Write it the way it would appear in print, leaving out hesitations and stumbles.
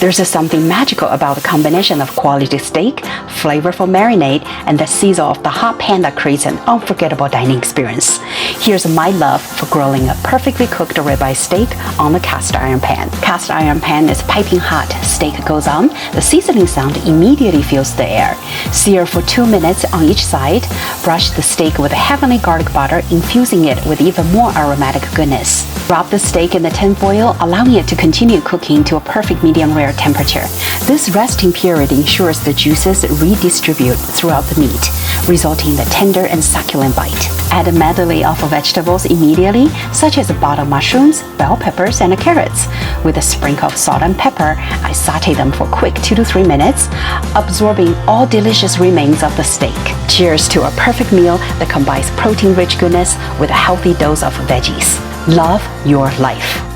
There's something magical about the combination of quality steak, flavorful marinade, and the sizzle of the hot pan that creates an unforgettable dining experience. Here's my love for grilling a perfectly cooked ribeye steak on the cast iron pan. Cast iron pan is piping hot. Steak goes on. The sizzling sound immediately fills the air. Sear for 2 minutes on each side. Brush the steak with heavenly garlic butter, infusing it with even more aromatic goodness. Wrap the steak in the tinfoil, allowing it to continue cooking to a perfect medium rare temperature. This resting period ensures the juices redistribute throughout the meat, resulting in a tender and succulent bite. Add a medley of vegetables immediately, such as bottle mushrooms, bell peppers, and carrots. With a sprinkle of salt and pepper, I sauté them for a quick 2 to 3 minutes, absorbing all delicious remains of the steak. Cheers to a perfect meal that combines protein-rich goodness with a healthy dose of veggies. Love your life.